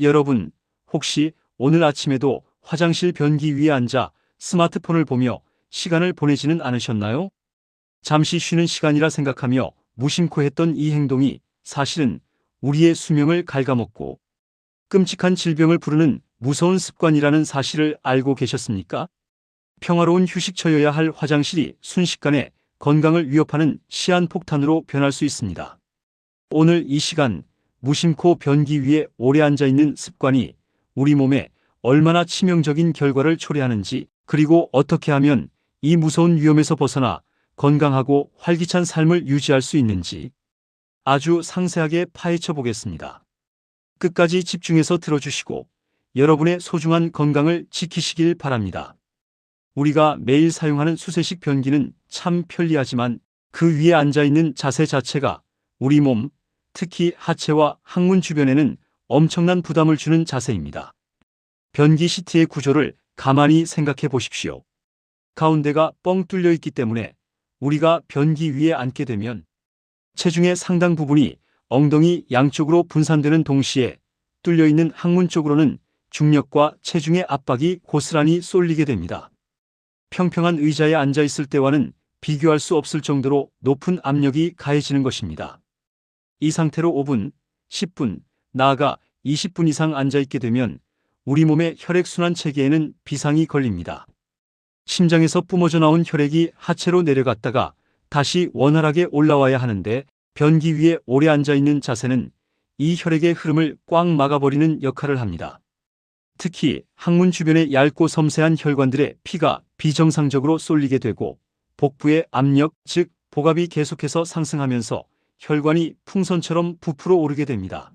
여러분, 혹시 오늘 아침에도 화장실 변기 위에 앉아 스마트폰을 보며 시간을 보내지는 않으셨나요? 잠시 쉬는 시간이라 생각하며 무심코 했던 이 행동이 사실은 우리의 수명을 갉아먹고 끔찍한 질병을 부르는 무서운 습관이라는 사실을 알고 계셨습니까? 평화로운 휴식처여야 할 화장실이 순식간에 건강을 위협하는 시한폭탄으로 변할 수 있습니다. 오늘 이 시간, 무심코 변기 위에 오래 앉아 있는 습관이 우리 몸에 얼마나 치명적인 결과를 초래하는지, 그리고 어떻게 하면 이 무서운 위험에서 벗어나 건강하고 활기찬 삶을 유지할 수 있는지 아주 상세하게 파헤쳐 보겠습니다. 끝까지 집중해서 들어주시고 여러분의 소중한 건강을 지키시길 바랍니다. 우리가 매일 사용하는 수세식 변기는 참 편리하지만 그 위에 앉아있는 자세 자체가 우리 몸, 특히 하체와 항문 주변에는 엄청난 부담을 주는 자세입니다. 변기 시트의 구조를 가만히 생각해 보십시오. 가운데가 뻥 뚫려 있기 때문에 우리가 변기 위에 앉게 되면 체중의 상당 부분이 엉덩이 양쪽으로 분산되는 동시에 뚫려 있는 항문 쪽으로는 중력과 체중의 압박이 고스란히 쏠리게 됩니다. 평평한 의자에 앉아 있을 때와는 비교할 수 없을 정도로 높은 압력이 가해지는 것입니다. 이 상태로 5분, 10분, 나아가 20분 이상 앉아 있게 되면 우리 몸의 혈액순환 체계에는 비상이 걸립니다. 심장에서 뿜어져 나온 혈액이 하체로 내려갔다가 다시 원활하게 올라와야 하는데 변기 위에 오래 앉아 있는 자세는 이 혈액의 흐름을 꽉 막아버리는 역할을 합니다. 특히 항문 주변의 얇고 섬세한 혈관들의 피가 비정상적으로 쏠리게 되고 복부의 압력, 즉 복압이 계속해서 상승하면서 혈관이 풍선처럼 부풀어 오르게 됩니다.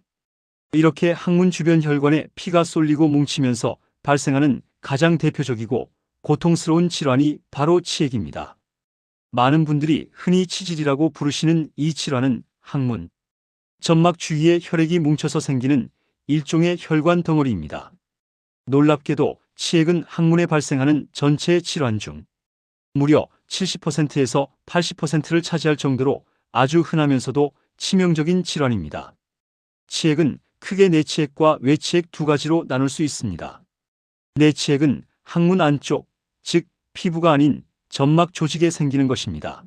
이렇게 항문 주변 혈관에 피가 쏠리고 뭉치면서 발생하는 가장 대표적이고 고통스러운 질환이 바로 치액입니다. 많은 분들이 흔히 치질이라고 부르시는 이 질환은 항문, 점막 주위에 혈액이 뭉쳐서 생기는 일종의 혈관 덩어리입니다. 놀랍게도 치액은 항문에 발생하는 전체 질환 중 무려 70%에서 80%를 차지할 정도로 아주 흔하면서도 치명적인 질환입니다. 치액은 크게 내치액과 외치액 두 가지로 나눌 수 있습니다. 내치액은 항문 안쪽, 즉 피부가 아닌 점막 조직에 생기는 것입니다.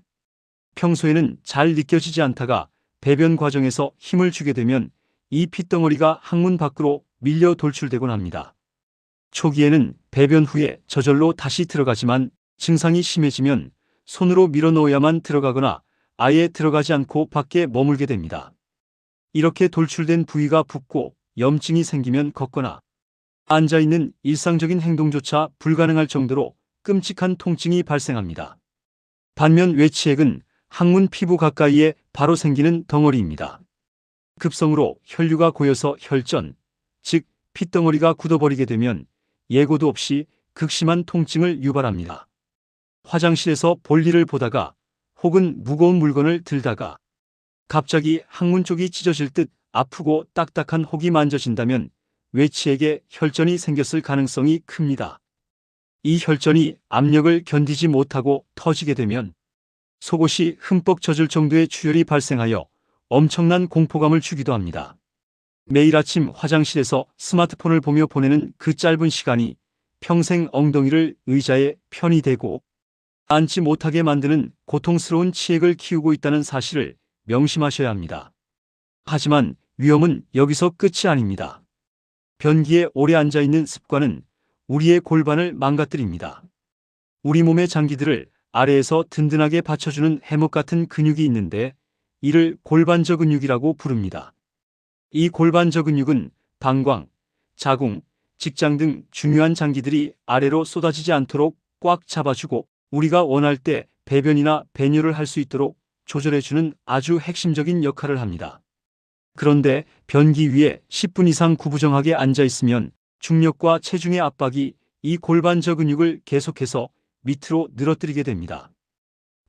평소에는 잘 느껴지지 않다가 배변 과정에서 힘을 주게 되면 이 핏덩어리가 항문 밖으로 밀려 돌출되곤 합니다. 초기에는 배변 후에 저절로 다시 들어가지만 증상이 심해지면 손으로 밀어 넣어야만 들어가거나 아예 들어가지 않고 밖에 머물게 됩니다. 이렇게 돌출된 부위가 붓고 염증이 생기면 걷거나 앉아있는 일상적인 행동조차 불가능할 정도로 끔찍한 통증이 발생합니다. 반면 외치액은 항문 피부 가까이에 바로 생기는 덩어리입니다. 급성으로 혈류가 고여서 혈전, 즉 핏덩어리가 굳어버리게 되면 예고도 없이 극심한 통증을 유발합니다. 화장실에서 볼일을 보다가 혹은 무거운 물건을 들다가 갑자기 항문 쪽이 찢어질 듯 아프고 딱딱한 혹이 만져진다면 외치액에 혈전이 생겼을 가능성이 큽니다. 이 혈전이 압력을 견디지 못하고 터지게 되면 속옷이 흠뻑 젖을 정도의 출혈이 발생하여 엄청난 공포감을 주기도 합니다. 매일 아침 화장실에서 스마트폰을 보며 보내는 그 짧은 시간이 평생 엉덩이를 의자에 편히 대고 앉지 못하게 만드는 고통스러운 치액을 키우고 있다는 사실을 명심하셔야 합니다. 하지만 위험은 여기서 끝이 아닙니다. 변기에 오래 앉아 있는 습관은 우리의 골반을 망가뜨립니다. 우리 몸의 장기들을 아래에서 든든하게 받쳐주는 해목 같은 근육이 있는데 이를 골반저 근육이라고 부릅니다. 이 골반저 근육은 방광, 자궁, 직장 등 중요한 장기들이 아래로 쏟아지지 않도록 꽉 잡아주고 우리가 원할 때 배변이나 배뇨를 할 수 있도록 조절해주는 아주 핵심적인 역할을 합니다. 그런데 변기 위에 10분 이상 구부정하게 앉아 있으면 중력과 체중의 압박이 이 골반저 근육을 계속해서 밑으로 늘어뜨리게 됩니다.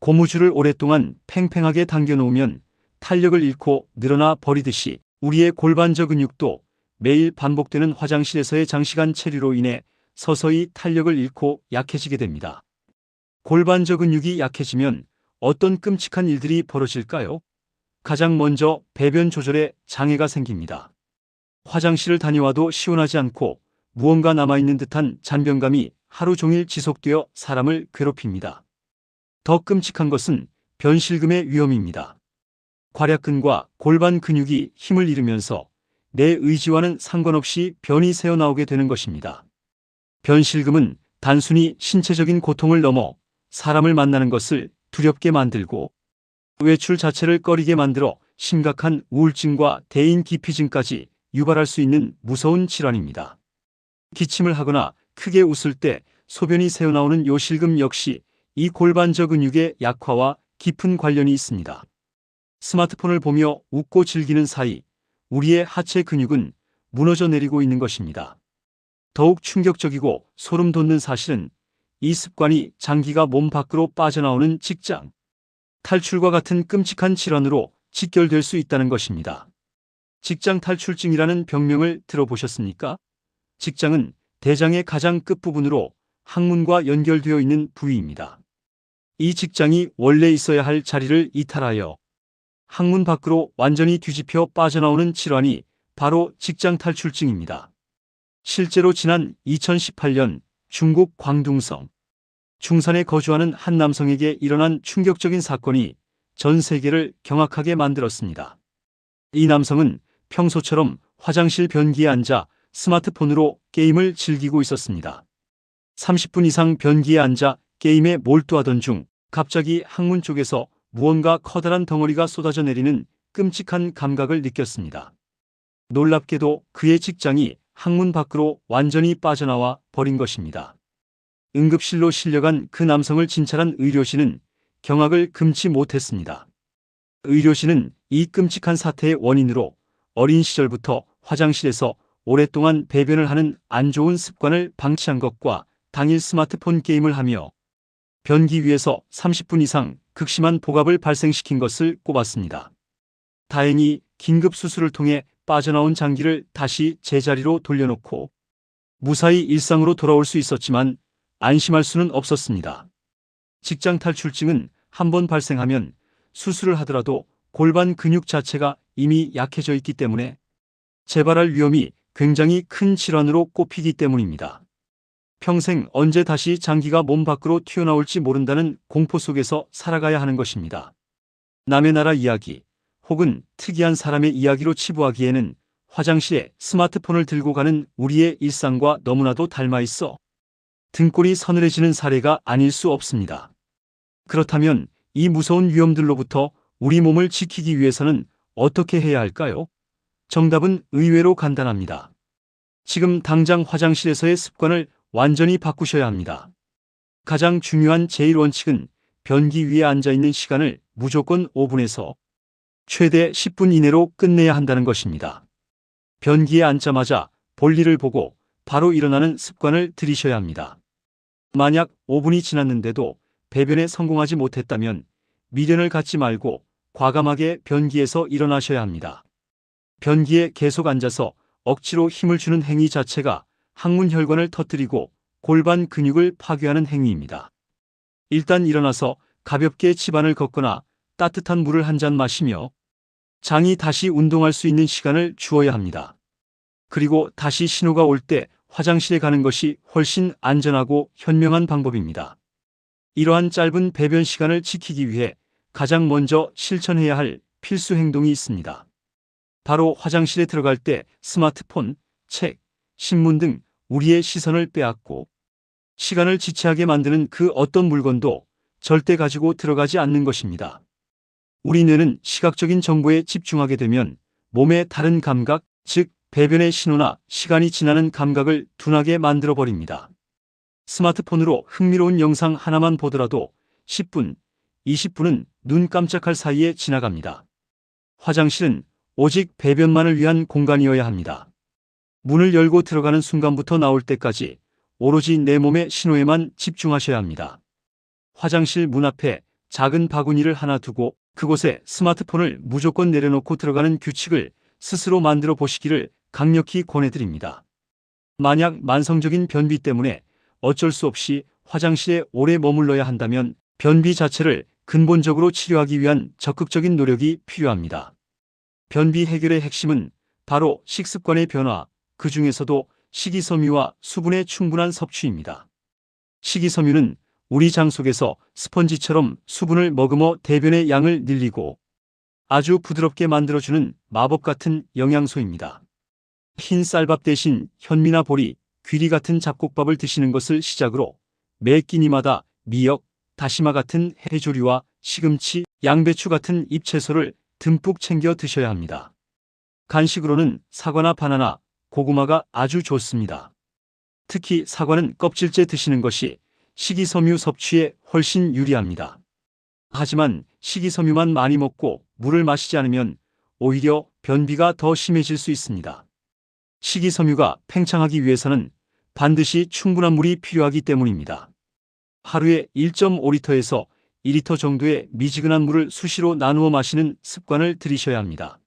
고무줄을 오랫동안 팽팽하게 당겨놓으면 탄력을 잃고 늘어나 버리듯이 우리의 골반저 근육도 매일 반복되는 화장실에서의 장시간 체류로 인해 서서히 탄력을 잃고 약해지게 됩니다. 골반저 근육이 약해지면 어떤 끔찍한 일들이 벌어질까요? 가장 먼저 배변 조절에 장애가 생깁니다. 화장실을 다녀와도 시원하지 않고 무언가 남아있는 듯한 잔변감이 하루 종일 지속되어 사람을 괴롭힙니다. 더 끔찍한 것은 변실금의 위험입니다. 괄약근과 골반 근육이 힘을 잃으면서 내 의지와는 상관없이 변이 새어나오게 되는 것입니다. 변실금은 단순히 신체적인 고통을 넘어 사람을 만나는 것을 두렵게 만들고 외출 자체를 꺼리게 만들어 심각한 우울증과 대인 기피증까지 유발할 수 있는 무서운 질환입니다. 기침을 하거나 크게 웃을 때 소변이 새어나오는 요실금 역시 이 골반저 근육의 약화와 깊은 관련이 있습니다. 스마트폰을 보며 웃고 즐기는 사이 우리의 하체 근육은 무너져 내리고 있는 것입니다. 더욱 충격적이고 소름 돋는 사실은 이 습관이 장기가 몸 밖으로 빠져나오는 직장 탈출과 같은 끔찍한 질환으로 직결될 수 있다는 것입니다. 직장 탈출증이라는 병명을 들어보셨습니까? 직장은 대장의 가장 끝부분으로 항문과 연결되어 있는 부위입니다. 이 직장이 원래 있어야 할 자리를 이탈하여 항문 밖으로 완전히 뒤집혀 빠져나오는 질환이 바로 직장 탈출증입니다. 실제로 지난 2018년 중국 광둥성 중산에 거주하는 한 남성에게 일어난 충격적인 사건이 전 세계를 경악하게 만들었습니다. 이 남성은 평소처럼 화장실 변기에 앉아 스마트폰으로 게임을 즐기고 있었습니다. 30분 이상 변기에 앉아 게임에 몰두하던 중 갑자기 항문 쪽에서 무언가 커다란 덩어리가 쏟아져 내리는 끔찍한 감각을 느꼈습니다. 놀랍게도 그의 직장이 항문 밖으로 완전히 빠져나와 버린 것입니다. 응급실로 실려간 그 남성을 진찰한 의료진은 경악을 금치 못했습니다. 의료진은 이 끔찍한 사태의 원인으로 어린 시절부터 화장실에서 오랫동안 배변을 하는 안 좋은 습관을 방치한 것과 당일 스마트폰 게임을 하며 변기 위에서 30분 이상 극심한 복압을 발생시킨 것을 꼽았습니다. 다행히 긴급 수술을 통해 빠져나온 장기를 다시 제자리로 돌려놓고 무사히 일상으로 돌아올 수 있었지만 안심할 수는 없었습니다. 직장 탈출증은 한번 발생하면 수술을 하더라도 골반 근육 자체가 이미 약해져 있기 때문에 재발할 위험이 굉장히 큰 질환으로 꼽히기 때문입니다. 평생 언제 다시 장기가 몸 밖으로 튀어나올지 모른다는 공포 속에서 살아가야 하는 것입니다. 남의 나라 이야기 혹은 특이한 사람의 이야기로 치부하기에는 화장실에 스마트폰을 들고 가는 우리의 일상과 너무나도 닮아 있어 등골이 서늘해지는 사례가 아닐 수 없습니다. 그렇다면 이 무서운 위험들로부터 우리 몸을 지키기 위해서는 어떻게 해야 할까요? 정답은 의외로 간단합니다. 지금 당장 화장실에서의 습관을 완전히 바꾸셔야 합니다. 가장 중요한 제1원칙은 변기 위에 앉아있는 시간을 무조건 5분에서 최대 10분 이내로 끝내야 한다는 것입니다. 변기에 앉자마자 볼일을 보고 바로 일어나는 습관을 들이셔야 합니다. 만약 5분이 지났는데도 배변에 성공하지 못했다면 미련을 갖지 말고 과감하게 변기에서 일어나셔야 합니다. 변기에 계속 앉아서 억지로 힘을 주는 행위 자체가 항문 혈관을 터뜨리고 골반 근육을 파괴하는 행위입니다. 일단 일어나서 가볍게 집안을 걷거나 따뜻한 물을 한 잔 마시며 장이 다시 운동할 수 있는 시간을 주어야 합니다. 그리고 다시 신호가 올 때 화장실에 가는 것이 훨씬 안전하고 현명한 방법입니다. 이러한 짧은 배변 시간을 지키기 위해 가장 먼저 실천해야 할 필수 행동이 있습니다. 바로 화장실에 들어갈 때 스마트폰, 책, 신문 등 우리의 시선을 빼앗고 시간을 지체하게 만드는 그 어떤 물건도 절대 가지고 들어가지 않는 것입니다. 우리 뇌는 시각적인 정보에 집중하게 되면 몸의 다른 감각, 즉 배변의 신호나 시간이 지나는 감각을 둔하게 만들어버립니다. 스마트폰으로 흥미로운 영상 하나만 보더라도 10분, 20분은 눈 깜짝할 사이에 지나갑니다. 화장실은 오직 배변만을 위한 공간이어야 합니다. 문을 열고 들어가는 순간부터 나올 때까지 오로지 내 몸의 신호에만 집중하셔야 합니다. 화장실 문 앞에 작은 바구니를 하나 두고 그곳에 스마트폰을 무조건 내려놓고 들어가는 규칙을 스스로 만들어 보시기를 강력히 권해드립니다. 만약 만성적인 변비 때문에 어쩔 수 없이 화장실에 오래 머물러야 한다면 변비 자체를 근본적으로 치료하기 위한 적극적인 노력이 필요합니다. 변비 해결의 핵심은 바로 식습관의 변화, 그 중에서도 식이섬유와 수분의 충분한 섭취입니다. 식이섬유는 우리 장 속에서 스펀지처럼 수분을 머금어 대변의 양을 늘리고 아주 부드럽게 만들어주는 마법 같은 영양소입니다. 흰 쌀밥 대신 현미나 보리, 귀리 같은 잡곡밥을 드시는 것을 시작으로 매 끼니마다 미역, 다시마 같은 해조류와 시금치, 양배추 같은 잎채소를 듬뿍 챙겨 드셔야 합니다. 간식으로는 사과나 바나나, 고구마가 아주 좋습니다. 특히 사과는 껍질째 드시는 것이 식이섬유 섭취에 훨씬 유리합니다. 하지만 식이섬유만 많이 먹고 물을 마시지 않으면 오히려 변비가 더 심해질 수 있습니다. 식이섬유가 팽창하기 위해서는 반드시 충분한 물이 필요하기 때문입니다. 하루에 1.5리터에서 2리터 정도의 미지근한 물을 수시로 나누어 마시는 습관을 들이셔야 합니다.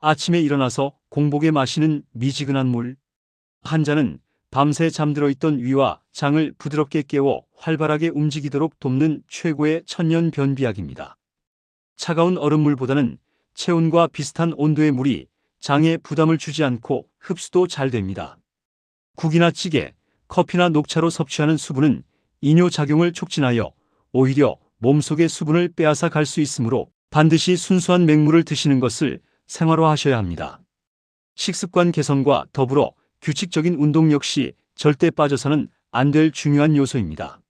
아침에 일어나서 공복에 마시는 미지근한 물 한 잔은 밤새 잠들어 있던 위와 장을 부드럽게 깨워 활발하게 움직이도록 돕는 최고의 천년 변비약입니다. 차가운 얼음물보다는 체온과 비슷한 온도의 물이 장에 부담을 주지 않고 흡수도 잘 됩니다. 국이나 찌개, 커피나 녹차로 섭취하는 수분은 이뇨작용을 촉진하여 오히려 몸속의 수분을 빼앗아 갈 수 있으므로 반드시 순수한 맹물을 드시는 것을 생활화하셔야 합니다. 식습관 개선과 더불어 규칙적인 운동 역시 절대 빠져서는 안 될 중요한 요소입니다.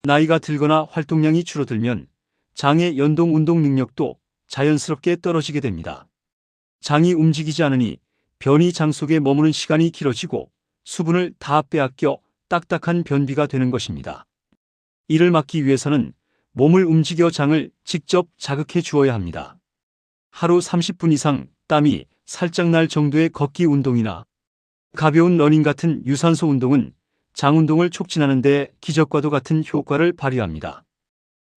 나이가 들거나 활동량이 줄어들면 장의 연동 운동 능력도 자연스럽게 떨어지게 됩니다. 장이 움직이지 않으니 변이 장 속에 머무는 시간이 길어지고 수분을 다 빼앗겨 딱딱한 변비가 되는 것입니다. 이를 막기 위해서는 몸을 움직여 장을 직접 자극해 주어야 합니다. 하루 30분 이상 땀이 살짝 날 정도의 걷기 운동이나 가벼운 러닝 같은 유산소 운동은 장 운동을 촉진하는 데 기적과도 같은 효과를 발휘합니다.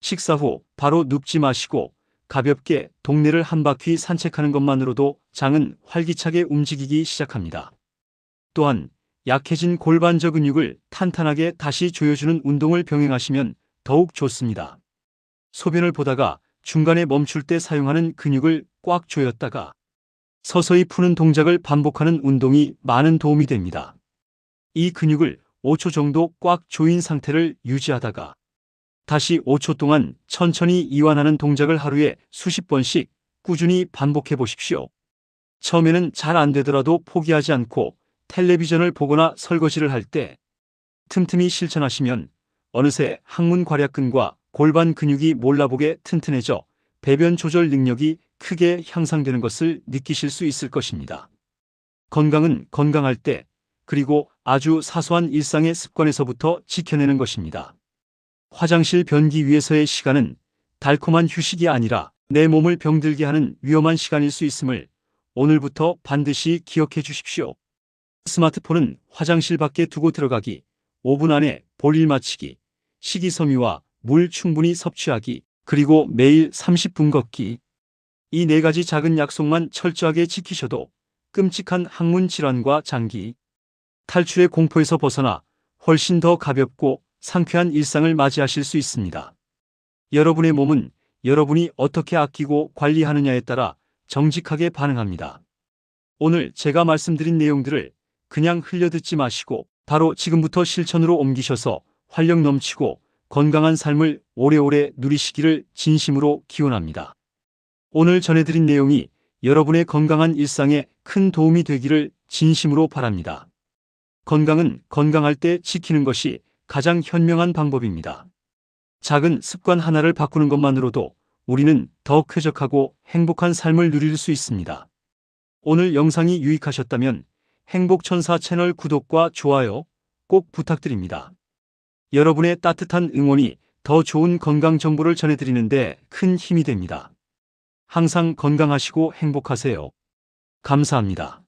식사 후 바로 눕지 마시고 가볍게 동네를 한 바퀴 산책하는 것만으로도 장은 활기차게 움직이기 시작합니다. 또한 약해진 골반저 근육을 탄탄하게 다시 조여주는 운동을 병행하시면 더욱 좋습니다. 소변을 보다가 중간에 멈출 때 사용하는 근육을 꽉 조였다가 서서히 푸는 동작을 반복하는 운동이 많은 도움이 됩니다. 이 근육을 5초 정도 꽉 조인 상태를 유지하다가 다시 5초 동안 천천히 이완하는 동작을 하루에 수십 번씩 꾸준히 반복해 보십시오. 처음에는 잘 안 되더라도 포기하지 않고 텔레비전을 보거나 설거지를 할 때 틈틈이 실천하시면 어느새 항문 괄약근과 골반 근육이 몰라보게 튼튼해져 배변 조절 능력이 크게 향상되는 것을 느끼실 수 있을 것입니다. 건강은 건강할 때, 그리고 아주 사소한 일상의 습관에서부터 지켜내는 것입니다. 화장실 변기 위에서의 시간은 달콤한 휴식이 아니라 내 몸을 병들게 하는 위험한 시간일 수 있음을 오늘부터 반드시 기억해 주십시오. 스마트폰은 화장실 밖에 두고 들어가기, 5분 안에 볼일 마치기, 식이섬유와 물 충분히 섭취하기, 그리고 매일 30분 걷기. 이 4가지 작은 약속만 철저하게 지키셔도 끔찍한 항문 질환과 장기 탈출의 공포에서 벗어나 훨씬 더 가볍고 상쾌한 일상을 맞이하실 수 있습니다. 여러분의 몸은 여러분이 어떻게 아끼고 관리하느냐에 따라 정직하게 반응합니다. 오늘 제가 말씀드린 내용들을 그냥 흘려듣지 마시고 바로 지금부터 실천으로 옮기셔서 활력 넘치고 건강한 삶을 오래오래 누리시기를 진심으로 기원합니다. 오늘 전해드린 내용이 여러분의 건강한 일상에 큰 도움이 되기를 진심으로 바랍니다. 건강은 건강할 때 지키는 것이 가장 현명한 방법입니다. 작은 습관 하나를 바꾸는 것만으로도 우리는 더 쾌적하고 행복한 삶을 누릴 수 있습니다. 오늘 영상이 유익하셨다면 행복천사 채널 구독과 좋아요 꼭 부탁드립니다. 여러분의 따뜻한 응원이 더 좋은 건강 정보를 전해드리는데 큰 힘이 됩니다. 항상 건강하시고 행복하세요. 감사합니다.